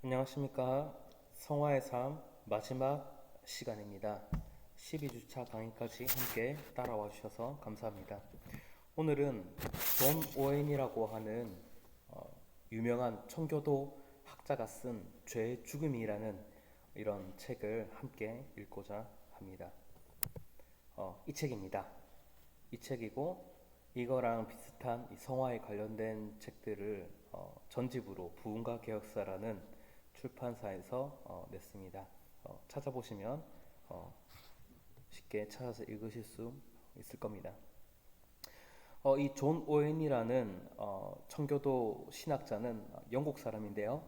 안녕하십니까. 성화의 삶 마지막 시간입니다. 12주차 강의까지 함께 따라와 주셔서 감사합니다. 오늘은 존 오웬이라고 하는 유명한 청교도 학자가 쓴 죄의 죽음이라는 이런 책을 함께 읽고자 합니다. 이 책입니다. 이 책이고 이거랑 비슷한 이 성화에 관련된 책들을 전집으로 부흥가 개혁사라는 출판사에서 냈습니다. 찾아보시면 쉽게 찾아서 읽으실 수 있을 겁니다. 이 존 오웬이라는 청교도 신학자는 영국 사람인데요.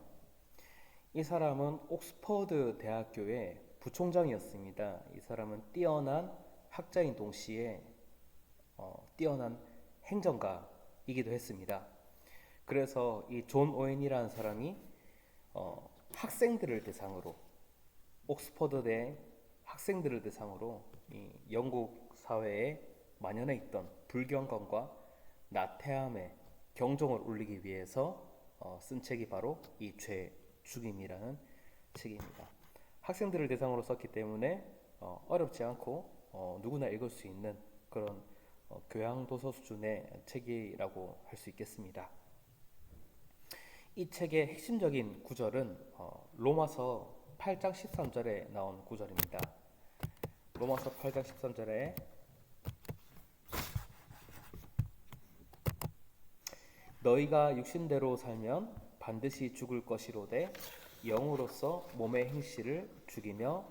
이 사람은 옥스퍼드 대학교의 부총장이었습니다. 이 사람은 뛰어난 학자인 동시에 뛰어난 행정가이기도 했습니다. 그래서 이 존 오웬이라는 사람이 학생들을 대상으로 옥스퍼드대 학생들을 대상으로 이 영국 사회에 만연해 있던 불경건과 나태함의 경종을 울리기 위해서 쓴 책이 바로 이 죄 죽임이라는 책입니다. 학생들을 대상으로 썼기 때문에 어렵지 않고 누구나 읽을 수 있는 그런 교양 도서 수준의 책이라고 할 수 있겠습니다. 이 책의 핵심적인 구절은 로마서 8장 13절에 나온 구절입니다. 로마서 8장 13절에 너희가 육신대로 살면 반드시 죽을 것이로되 영으로서 몸의 행실을 죽이며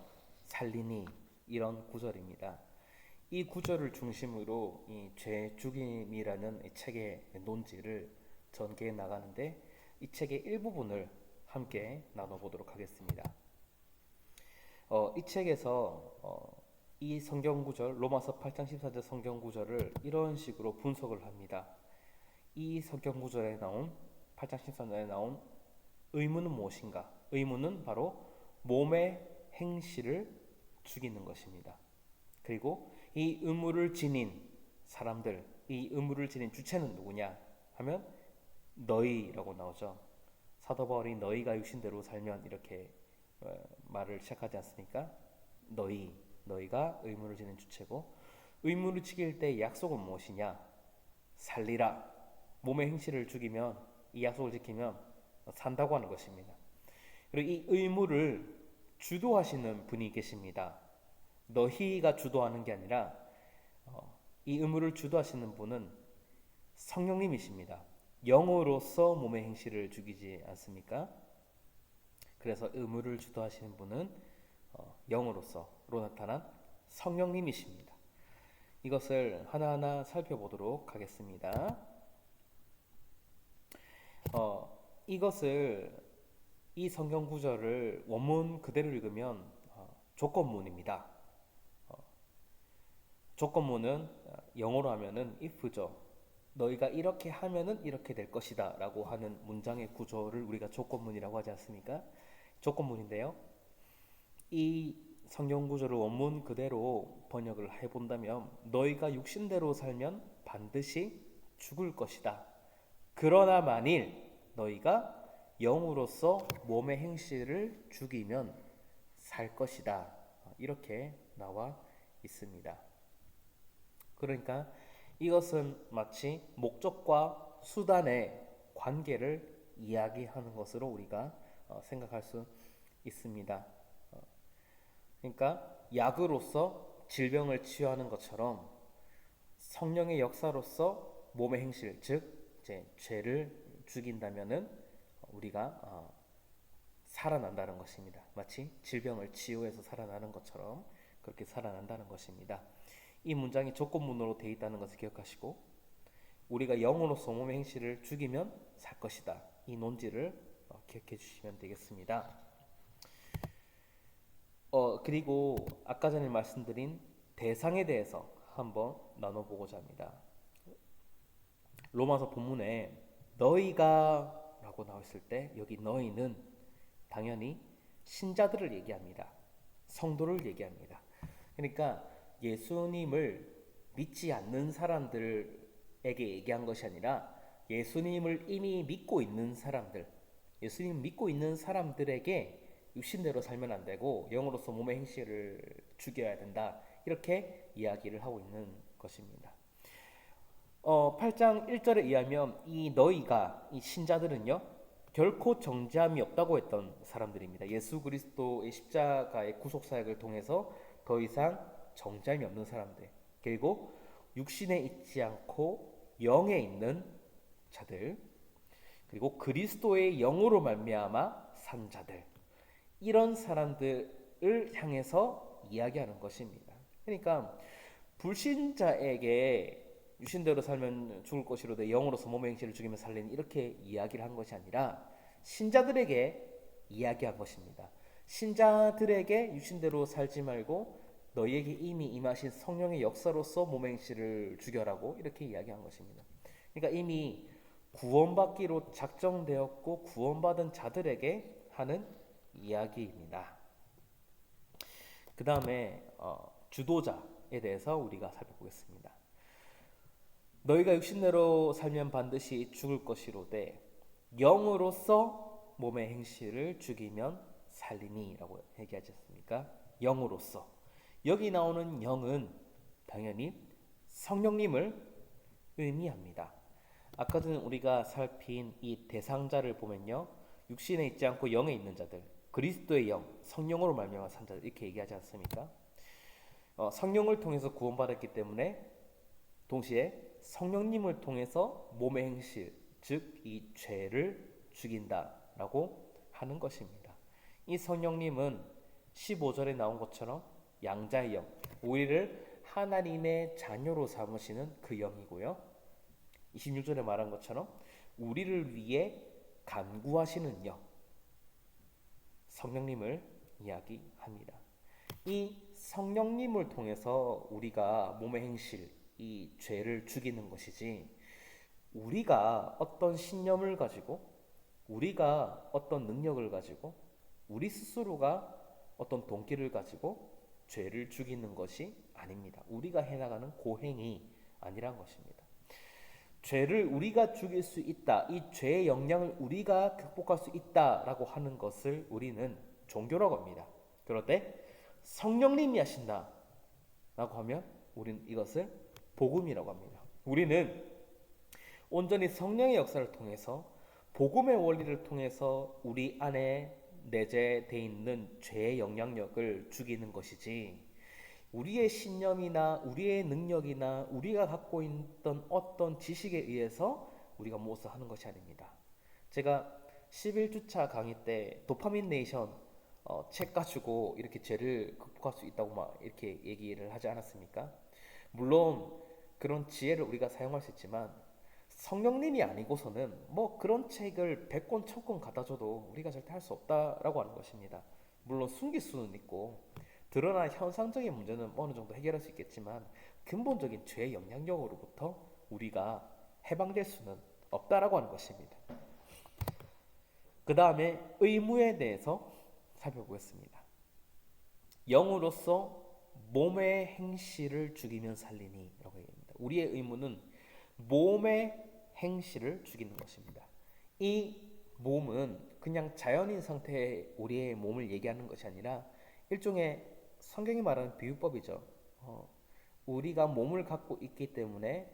살리니, 이런 구절입니다. 이 구절을 중심으로 이 죄 죽임이라는 이 책의 논지를 전개해 나가는데 이 책의 일부분을 함께 나눠보도록 하겠습니다. 이 책에서 이 성경 구절, 로마서 8장 14절 성경 구절을 이런 식으로 분석을 합니다. 이 성경 구절에 나온 8장 14절에 나온 의무는 무엇인가? 의무는 바로 몸의 행실을 죽이는 것입니다. 그리고 이 의무를 지닌 사람들, 이 의무를 지닌 주체는 누구냐 하면 너희라고 나오죠. 사도 바울이 너희가 육신대로 살면 이렇게 말을 시작하지 않습니까? 너희가 의무를 지닌 주체고, 의무를 지킬 때 약속은 무엇이냐? 살리라. 몸의 행실을 죽이면, 이 약속을 지키면 산다고 하는 것입니다. 그리고 이 의무를 주도하시는 분이 계십니다. 너희가 주도하는 게 아니라 이 의무를 주도하시는 분은 성령님이십니다. 영으로서 몸의 행실을 죽이지 않습니까? 그래서 의무를 주도하시는 분은 영으로서로 나타난 성령님이십니다. 이것을 하나하나 살펴보도록 하겠습니다. 이 성경 구절을 원문 그대로 읽으면 조건문입니다. 조건문은 영어로 하면은 if죠. 너희가 이렇게 하면은 이렇게 될 것이다 라고 하는 문장의 구조를 우리가 조건문이라고 하지 않습니까? 조건문인데요. 이 성경 구조를 원문 그대로 번역을 해본다면 너희가 육신대로 살면 반드시 죽을 것이다. 그러나 만일 너희가 영으로서 몸의 행실을 죽이면 살 것이다. 이렇게 나와 있습니다. 그러니까 이것은 마치 목적과 수단의 관계를 이야기하는 것으로 우리가 생각할 수 있습니다. 그러니까 약으로서 질병을 치유하는 것처럼 성령의 역사로서 몸의 행실, 즉 이제 죄를 죽인다면은 우리가 살아난다는 것입니다. 마치 질병을 치유해서 살아나는 것처럼 그렇게 살아난다는 것입니다. 이 문장이 조건문으로 되어 있다는 것을 기억하시고, 우리가 영으로서 몸의 행실을 죽이면 살 것이다. 이 논지를 기억해 주시면 되겠습니다. 그리고 아까 전에 말씀드린 대상에 대해서 한번 나눠보고자 합니다. 로마서 본문에 너희가 라고 나왔을 때 여기 너희는 당연히 신자들을 얘기합니다. 성도를 얘기합니다. 그러니까 예수님을 믿지 않는 사람들에게 얘기한 것이 아니라 예수님을 이미 믿고 있는 사람들, 예수님 믿고 있는 사람들에게 육신대로 살면 안 되고 영으로서 몸의 행실을 죽여야 된다. 이렇게 이야기를 하고 있는 것입니다. 8장 1절에 의하면 이 너희가 이 신자들은요 결코 정죄함이 없다고 했던 사람들입니다. 예수 그리스도의 십자가의 구속 사역을 통해서 더 이상 정죄함이 없는 사람들, 그리고 육신에 있지 않고 영에 있는 자들, 그리고 그리스도의 영으로 말미암아 산 자들, 이런 사람들을 향해서 이야기하는 것입니다. 그러니까 불신자에게 육신대로 살면 죽을 것이로되 영으로서 몸의 행실을 죽이며 살리니 이렇게 이야기를 한 것이 아니라 신자들에게 이야기한 것입니다. 신자들에게 육신대로 살지 말고 너희에게 이미 임하신 성령의 역사로서 몸의 행실을 죽여라고 이렇게 이야기한 것입니다. 그러니까 이미 구원받기로 작정되었고 구원받은 자들에게 하는 이야기입니다. 그 다음에 주도자에 대해서 우리가 살펴보겠습니다. 너희가 육신대로 살면 반드시 죽을 것이로되 영으로서 몸의 행실을 죽이면 살리니 라고 얘기하지 않습니까? 영으로서. 여기 나오는 영은 당연히 성령님을 의미합니다. 아까 전 우리가 살핀 이 대상자를 보면요, 육신에 있지 않고 영에 있는 자들, 그리스도의 영, 성령으로 말미암아 산 자들, 이렇게 얘기하지 않습니까? 성령을 통해서 구원받았기 때문에 동시에 성령님을 통해서 몸의 행실, 즉 이 죄를 죽인다라고 하는 것입니다. 이 성령님은 15절에 나온 것처럼 양자의 영, 우리를 하나님의 자녀로 삼으시는 그 영이고요. 26절에 말한 것처럼 우리를 위해 간구하시는 영, 성령님을 이야기합니다. 이 성령님을 통해서 우리가 몸의 행실, 이 죄를 죽이는 것이지, 우리가 어떤 신념을 가지고, 우리가 어떤 능력을 가지고, 우리 스스로가 어떤 동기를 가지고 죄를 죽이는 것이 아닙니다. 우리가 해나가는 고행이 아니란 것입니다. 죄를 우리가 죽일 수 있다, 이 죄의 영향을 우리가 극복할 수 있다라고 하는 것을 우리는 종교라고 합니다. 그런데 성령님이 하신다 라고 하면 우리는 이것을 복음이라고 합니다. 우리는 온전히 성령의 역사를 통해서 복음의 원리를 통해서 우리 안에 내재되어 있는 죄의 영향력을 죽이는 것이지, 우리의 신념이나 우리의 능력이나 우리가 갖고 있던 어떤 지식에 의해서 우리가 무엇을 하는 것이 아닙니다. 제가 11주차 강의 때 도파민 네이션 책 가지고 이렇게 죄를 극복할 수 있다고 막 이렇게 얘기를 하지 않았습니까? 물론 그런 지혜를 우리가 사용할 수 있지만 성령님이 아니고서는 뭐 그런 책을 100권 1000권 갖다 줘도 우리가 절대 할 수 없다라고 하는 것입니다. 물론 숨길 수는 있고 드러난 현상적인 문제는 어느 정도 해결할 수 있겠지만 근본적인 죄의 영향력으로부터 우리가 해방될 수는 없다라고 하는 것입니다. 그 다음에 의무에 대해서 살펴보겠습니다. 영으로서 몸의 행실을 죽이면 살리니 라고 얘기합니다. 우리의 의무는 몸의 행실을 죽이는 것입니다. 이 몸은 그냥 자연인 상태의 우리의 몸을 얘기하는 것이 아니라 일종의 성경이 말하는 비유법이죠. 우리가 몸을 갖고 있기 때문에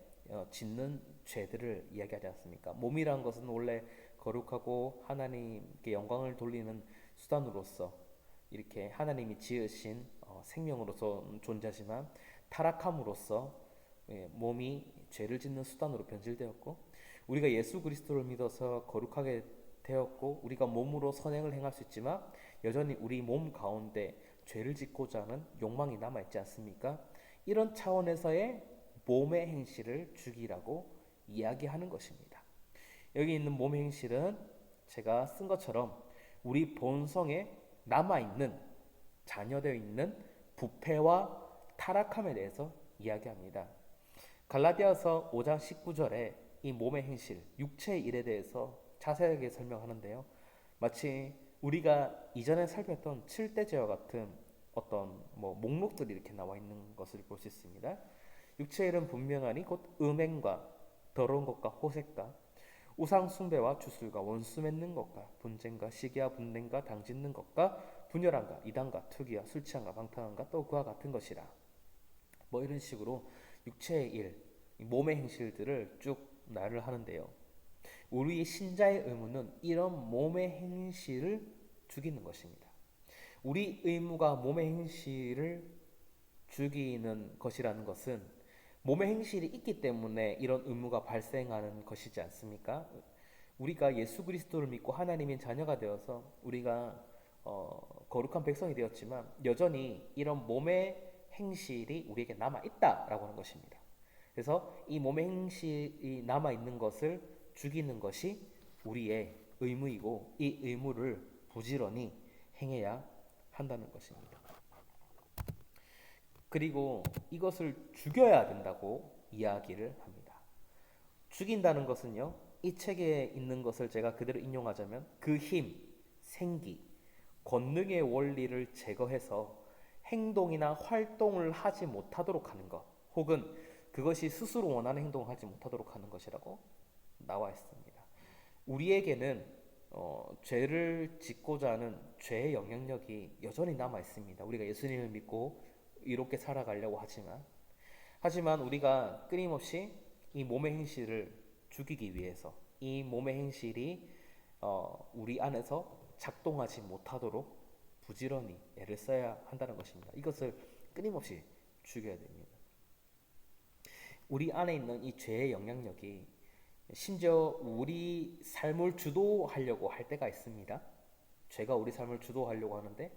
짓는 죄들을 이야기하지 않습니까? 몸이란 것은 원래 거룩하고 하나님께 영광을 돌리는 수단으로서 이렇게 하나님이 지으신 생명으로서 존재하지만 타락함으로써 몸이 죄를 짓는 수단으로 변질되었고, 우리가 예수 그리스도를 믿어서 거룩하게 되었고 우리가 몸으로 선행을 행할 수 있지만 여전히 우리 몸 가운데 죄를 짓고자 하는 욕망이 남아있지 않습니까? 이런 차원에서의 몸의 행실을 죽이라고 이야기하는 것입니다. 여기 있는 몸의 행실은 제가 쓴 것처럼 우리 본성에 남아있는, 잔여되어 있는 부패와 타락함에 대해서 이야기합니다. 갈라디아서 5장 19절에 이 몸의 행실, 육체의 일에 대해서 자세하게 설명하는데요, 마치 우리가 이전에 살폈던 7대죄와 같은 어떤 목록들이 이렇게 나와 있는 것을 볼 수 있습니다. 육체의 일은 분명하니 곧 음행과 더러운 것과 호색과 우상 숭배와 주술과 원수 맺는 것과 분쟁과 시기와 분냉과 당짓는 것과 분열함과 이단과 투기와 술 취함과 방탕함과 또 그와 같은 것이라. 뭐 이런 식으로 육체의 일, 몸의 행실들을 쭉 말을 하는데요. 우리 신자의 의무는 이런 몸의 행실을 죽이는 것입니다. 우리 의무가 몸의 행실을 죽이는 것이라는 것은 몸의 행실이 있기 때문에 이런 의무가 발생하는 것이지 않습니까? 우리가 예수 그리스도를 믿고 하나님의 자녀가 되어서 우리가 거룩한 백성이 되었지만 여전히 이런 몸의 행실이 우리에게 남아 있다라고 하는 것입니다. 그래서 이 몸의 행실이 남아 있는 것을 죽이는 것이 우리의 의무이고 이 의무를 부지런히 행해야 한다는 것입니다. 그리고 이것을 죽여야 된다고 이야기를 합니다. 죽인다는 것은요, 이 책에 있는 것을 제가 그대로 인용하자면 그 힘, 생기, 권능의 원리를 제거해서 행동이나 활동을 하지 못하도록 하는 것, 혹은 그것이 스스로 원하는 행동을 하지 못하도록 하는 것이라고 나와 있습니다. 우리에게는 죄를 짓고자 하는 죄의 영향력이 여전히 남아 있습니다. 우리가 예수님을 믿고 이롭게 살아가려고 하지만 우리가 끊임없이 이 몸의 행실을 죽이기 위해서 이 몸의 행실이 우리 안에서 작동하지 못하도록 부지런히 애를 써야 한다는 것입니다. 이것을 끊임없이 죽여야 됩니다. 우리 안에 있는 이 죄의 영향력이 심지어 우리 삶을 주도하려고 할 때가 있습니다. 죄가 우리 삶을 주도하려고 하는데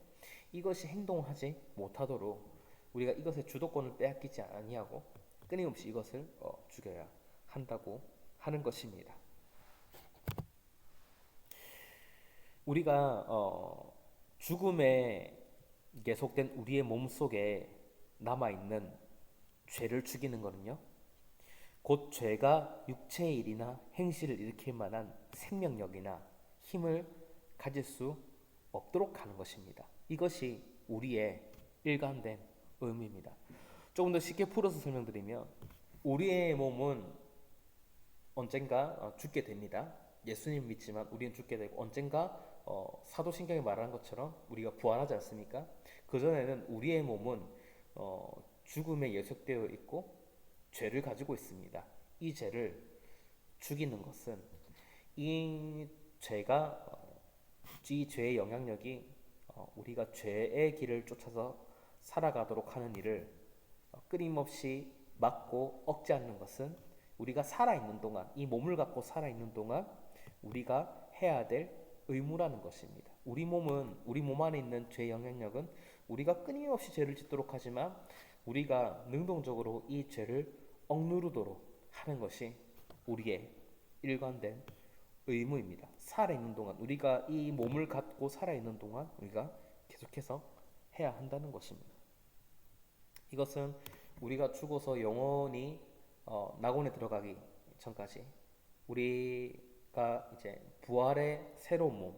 이것이 행동하지 못하도록 우리가 이것의 주도권을 빼앗기지 아니하고 끊임없이 이것을 죽여야 한다고 하는 것입니다. 우리가 죽음에 계속된 우리의 몸 속에 남아있는 죄를 죽이는 것은요, 곧 죄가 육체의 일이나 행실을 일으킬 만한 생명력이나 힘을 가질 수 없도록 하는 것입니다. 이것이 우리의 일관된 의미입니다. 조금 더 쉽게 풀어서 설명드리면 우리의 몸은 언젠가 죽게 됩니다. 예수님 믿지만 우리는 죽게 되고 언젠가 사도신경이 말하는 것처럼 우리가 부활하지 않습니까? 그전에는 우리의 몸은 죽음에 예속되어 있고 죄를 가지고 있습니다. 이 죄를 죽이는 것은 이 죄가 이 죄의 영향력이 우리가 죄의 길을 쫓아서 살아가도록 하는 일을 끊임없이 막고 억제하는 것은 우리가 살아있는 동안, 이 몸을 갖고 살아있는 동안 우리가 해야 될 의무라는 것입니다. 우리 몸 안에 있는 죄의 영향력은 우리가 끊임없이 죄를 짓도록 하지만 우리가 능동적으로 이 죄를 억누르도록 하는 것이 우리의 일관된 의무입니다. 살아있는 동안, 우리가 이 몸을 갖고 살아있는 동안 우리가 계속해서 해야 한다는 것입니다. 이것은 우리가 죽어서 영원히 낙원에 들어가기 전까지 우리가 이제 부활의 새로운 몸,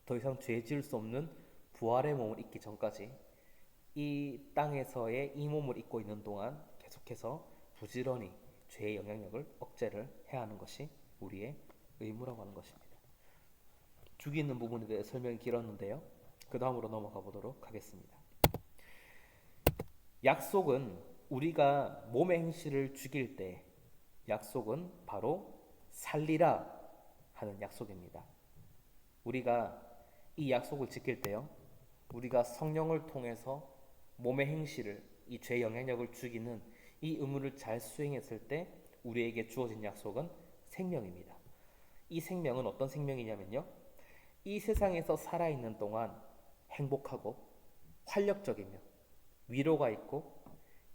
더 이상 죄 지을 수 없는 부활의 몸을 입기 전까지 이 땅에서의 이 몸을 입고 있는 동안 계속해서 부지런히 죄의 영향력을 억제를 해야 하는 것이 우리의 의무라고 하는 것입니다. 죽이는 부분에 대해 설명이 길었는데요. 그 다음으로 넘어가 보도록 하겠습니다. 약속은 우리가 몸의 행실을 죽일 때 약속은 바로 살리라 하는 약속입니다. 우리가 이 약속을 지킬 때요, 우리가 성령을 통해서 몸의 행실을, 이 죄의 영향력을 죽이는 이 의무를 잘 수행했을 때 우리에게 주어진 약속은 생명입니다. 이 생명은 어떤 생명이냐면요, 이 세상에서 살아있는 동안 행복하고 활력적이며 위로가 있고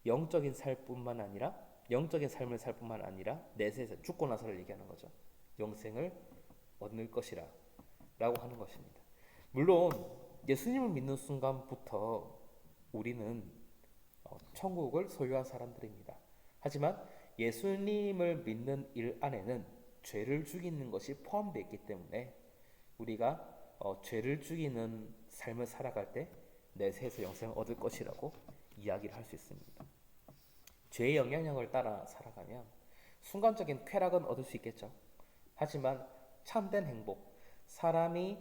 영적인 삶을 살 뿐만 아니라 내세에서 죽고 나서를 얘기하는 거죠. 영생을 얻을 것이라 라고 하는 것입니다. 물론 예수님을 믿는 순간부터 우리는 천국을 소유한 사람들입니다. 하지만 예수님을 믿는 일 안에는 죄를 죽이는 것이 포함되어 있기 때문에 우리가 죄를 죽이는 삶을 살아갈 때 내세에서 영생을 얻을 것이라고 이야기를 할 수 있습니다. 죄의 영향력을 따라 살아가면 순간적인 쾌락은 얻을 수 있겠죠. 하지만 참된 행복, 사람이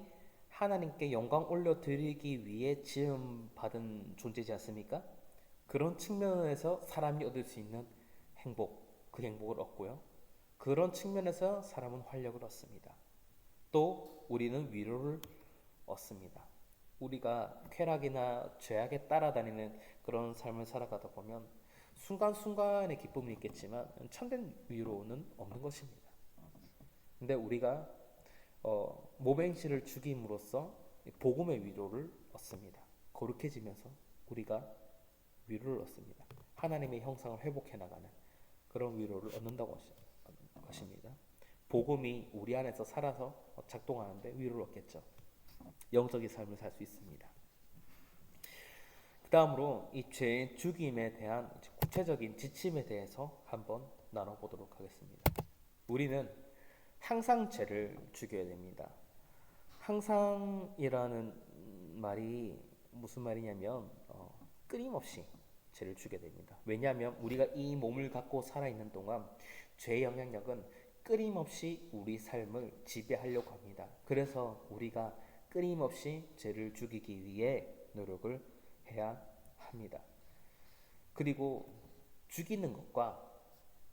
하나님께 영광 올려드리기 위해 지음받은 존재지 않습니까? 그런 측면에서 사람이 얻을 수 있는 행복, 그 행복을 얻고요. 그런 측면에서 사람은 활력을 얻습니다. 또 우리는 위로를 얻습니다. 우리가 쾌락이나 죄악에 따라다니는 그런 삶을 살아가다 보면 순간순간의 기쁨은 있겠지만 참된 위로는 없는 것입니다. 근데 우리가 모뱅씨를 죽임으로써 복음의 위로를 얻습니다. 거룩해지면서 우리가 위로를 얻습니다. 하나님의 형상을 회복해 나가는 그런 위로를 얻는다고 하십니다. 복음이 우리 안에서 살아서 작동하는데 위로를 얻겠죠. 영적인 삶을 살 수 있습니다. 그 다음으로 이 죄의 죽임에 대한 구체적인 지침에 대해서 한번 나눠보도록 하겠습니다. 우리는 항상 죄를 죽여야 됩니다. 항상이라는 말이 무슨 말이냐면 끊임없이 죄를 죽여야 됩니다. 왜냐하면 우리가 이 몸을 갖고 살아있는 동안 죄의 영향력은 끊임없이 우리 삶을 지배하려고 합니다. 그래서 우리가 끊임없이 죄를 죽이기 위해 노력을 해야 합니다. 그리고 죽이는 것과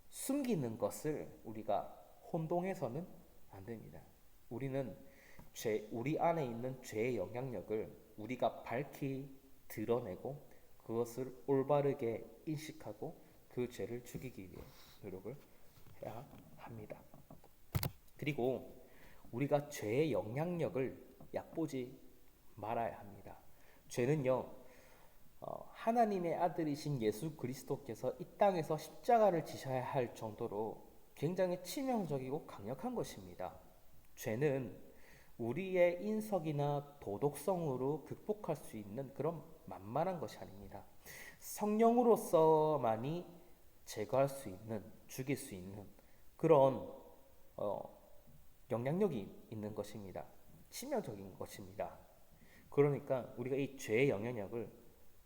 숨기는 것을 우리가 혼동해서는 안 됩니다. 우리는 우리 안에 있는 죄의 영향력을 우리가 밝히 드러내고 그것을 올바르게 인식하고 그 죄를 죽이기 위해 노력을 해야 합니다. 그리고 우리가 죄의 영향력을 얕보지 말아야 합니다. 죄는요, 하나님의 아들이신 예수 그리스도께서 이 땅에서 십자가를 지셔야 할 정도로 굉장히 치명적이고 강력한 것입니다. 죄는 우리의 인석이나 도덕성으로 극복할 수 있는 그런 만만한 것이 아닙니다. 성령으로서만이 제거할 수 있는, 죽일 수 있는 그런 영향력이 있는 것입니다. 치명적인 것입니다. 그러니까 우리가 이 죄의 영향력을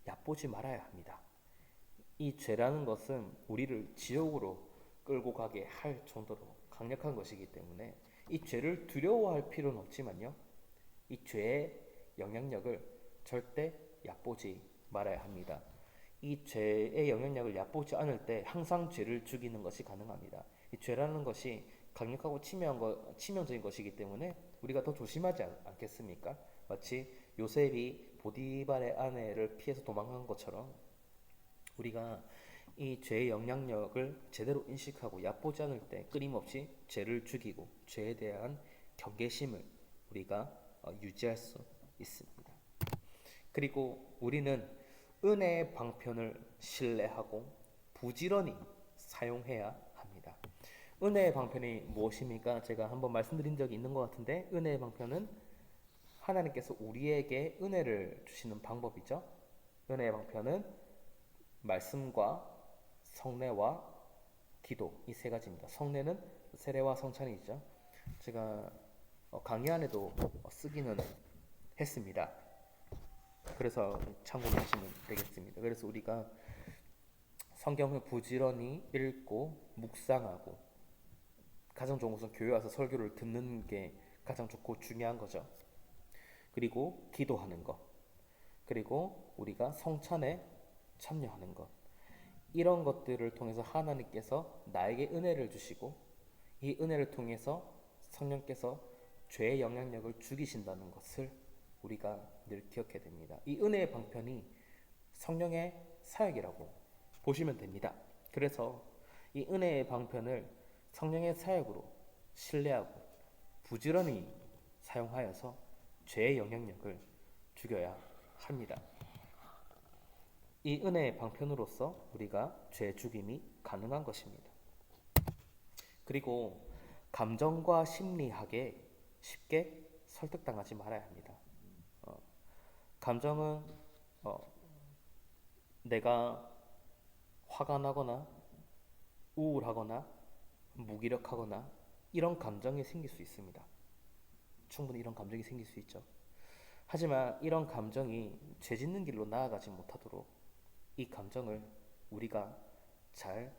얕보지 말아야 합니다. 이 죄라는 것은 우리를 지옥으로 끌고 가게 할 정도로 강력한 것이기 때문에 이 죄를 두려워할 필요는 없지만요. 이 죄의 영향력을 절대 얕보지 말아야 합니다. 이 죄의 영향력을 얕보지 않을 때 항상 죄를 죽이는 것이 가능합니다. 이 죄라는 것이 강력하고 치명적인 것이기 때문에 우리가 더 조심하지 않겠습니까? 마치 요셉이 보디발의 아내를 피해서 도망간 것처럼 우리가 이 죄의 영향력을 제대로 인식하고 얕보지 않을 때 끊임없이 죄를 죽이고 죄에 대한 경계심을 우리가 유지할 수 있습니다. 그리고 우리는 은혜의 방편을 신뢰하고 부지런히 사용해야 합니다. 은혜의 방편이 무엇입니까? 제가 한번 말씀드린 적이 있는 것 같은데 은혜의 방편은 하나님께서 우리에게 은혜를 주시는 방법이죠. 은혜의 방편은 말씀과 성례와 기도 이 세 가지입니다. 성례는 세례와 성찬이죠. 제가 강의 안에도 쓰기는 했습니다. 그래서 참고하시면 되겠습니다. 그래서 우리가 성경을 부지런히 읽고 묵상하고 가장 좋은 것은 교회 와서 설교를 듣는 게 가장 좋고 중요한 거죠. 그리고 기도하는 것, 그리고 우리가 성찬에 참여하는 것, 이런 것들을 통해서 하나님께서 나에게 은혜를 주시고 이 은혜를 통해서 성령께서 죄의 영향력을 죽이신다는 것을 우리가 늘 기억해야 됩니다. 이 은혜의 방편이 성령의 사역이라고 보시면 됩니다. 그래서 이 은혜의 방편을 성령의 사역으로 신뢰하고 부지런히 사용하여서 죄의 영향력을 죽여야 합니다. 이 은혜의 방편으로서 우리가 죄 죽임이 가능한 것입니다. 그리고 감정과 심리학에 쉽게 설득당하지 말아야 합니다. 감정은 내가 화가 나거나 우울하거나 무기력하거나 이런 감정이 생길 수 있습니다. 충분히 이런 감정이 생길 수 있죠. 하지만 이런 감정이 죄 짓는 길로 나아가지 못하도록 이 감정을 우리가 잘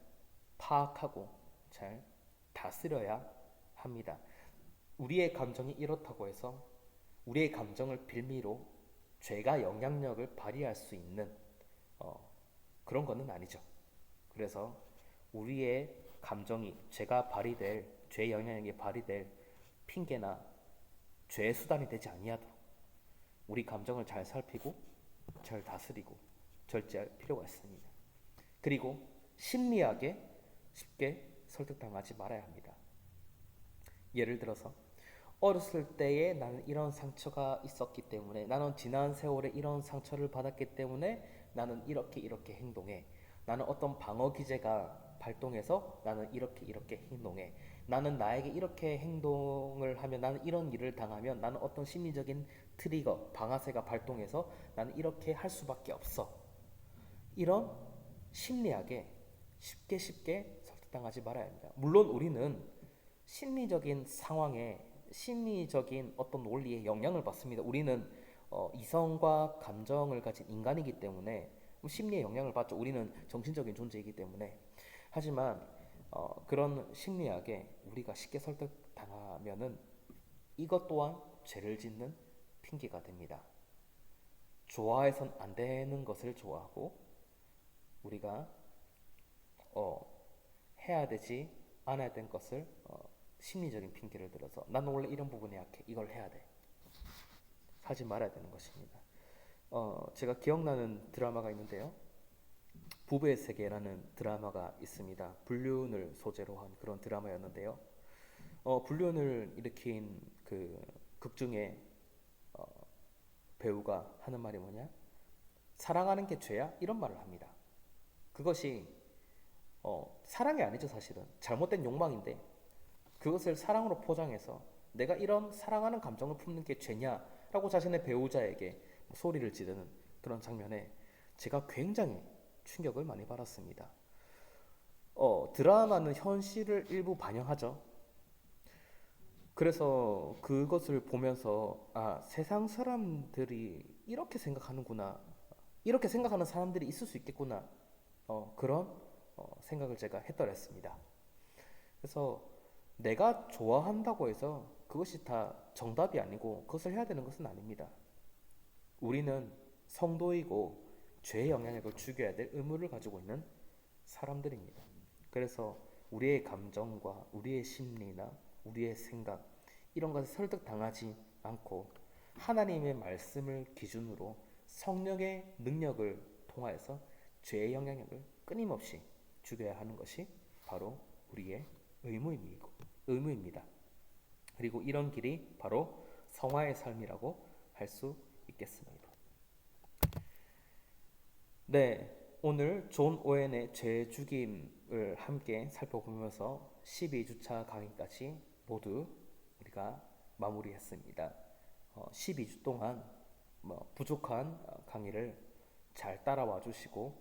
파악하고 잘 다스려야 합니다. 우리의 감정이 이렇다고 해서 우리의 감정을 빌미로 죄가 영향력을 발휘할 수 있는 어, 그런 거는 아니죠. 그래서 우리의 감정이 죄가 발휘될 죄의 영향력이 발휘될 핑계나 죄의 수단이 되지 아니하도록 우리 감정을 잘 살피고 잘 다스리고 절제할 필요가 있습니다. 그리고 심리학에 쉽게 설득당하지 말아야 합니다. 예를 들어서 어렸을 때에 나는 이런 상처가 있었기 때문에, 나는 지난 세월에 이런 상처를 받았기 때문에 나는 이렇게 이렇게 행동해. 나는 어떤 방어 기제가 발동해서 나는 이렇게 이렇게 행동해. 나는 나에게 이렇게 행동을 하면, 나는 이런 일을 당하면 나는 어떤 심리적인 트리거, 방아쇠가 발동해서 나는 이렇게 할 수밖에 없어. 이런 심리학에 쉽게 설득당하지 말아야 합니다. 물론 우리는 심리적인 상황에, 심리적인 어떤 논리에 영향을 받습니다. 우리는 이성과 감정을 가진 인간이기 때문에 심리에 영향을 받죠. 우리는 정신적인 존재이기 때문에. 하지만 그런 심리학에 우리가 쉽게 설득당하면은 이것 또한 죄를 짓는 핑계가 됩니다. 좋아해선 안 되는 것을 좋아하고, 우리가 해야 되지 않아야 된 것을 심리적인 핑계를 들어서 나는 원래 이런 부분에 약해, 이걸 해야 돼, 하지 말아야 되는 것입니다. 제가 기억나는 드라마가 있는데요. 부부의 세계라는 드라마가 있습니다. 불륜을 소재로 한 그런 드라마였는데요. 불륜을 일으킨 그 극 중에 어, 배우가 하는 말이 뭐냐? 사랑하는 게 죄야? 이런 말을 합니다. 그것이 사랑이 아니죠. 사실은 잘못된 욕망인데, 그것을 사랑으로 포장해서 내가 이런 사랑하는 감정을 품는 게 죄냐라고 자신의 배우자에게 소리를 지르는 그런 장면에 제가 굉장히 충격을 많이 받았습니다. 드라마는 현실을 일부 반영하죠. 그래서 그것을 보면서 세상 사람들이 이렇게 생각하는구나, 이렇게 생각하는 사람들이 있을 수 있겠구나, 그런 생각을 제가 했더랬습니다. 그래서 내가 좋아한다고 해서 그것이 다 정답이 아니고 그것을 해야 되는 것은 아닙니다. 우리는 성도이고 죄의 영향력을 죽여야 될 의무를 가지고 있는 사람들입니다. 그래서 우리의 감정과 우리의 심리나 우리의 생각, 이런 것에 설득당하지 않고 하나님의 말씀을 기준으로 성령의 능력을 통하여서 죄의 영향력을 끊임없이 죽여야 하는 것이 바로 우리의 의무입니다. 그리고 이런 길이 바로 성화의 삶이라고 할 수 있겠습니다. 네, 오늘 존 오웬의 죄 죽임을 함께 살펴보면서 12주차 강의까지 모두 우리가 마무리했습니다. 12주 동안 부족한 강의를 잘 따라와 주시고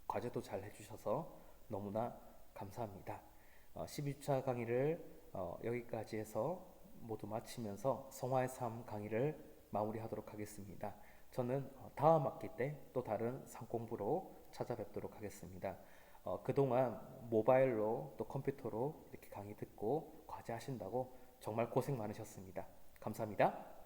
과제도 잘 해주셔서 너무나 감사합니다. 12주차 강의를 여기까지 해서 모두 마치면서 성화의 삶 강의를 마무리하도록 하겠습니다. 저는 다음 학기 때 또 다른 상공부로 찾아뵙도록 하겠습니다. 그동안 모바일로 또 컴퓨터로 이렇게 강의 듣고 과제 하신다고 정말 고생 많으셨습니다. 감사합니다.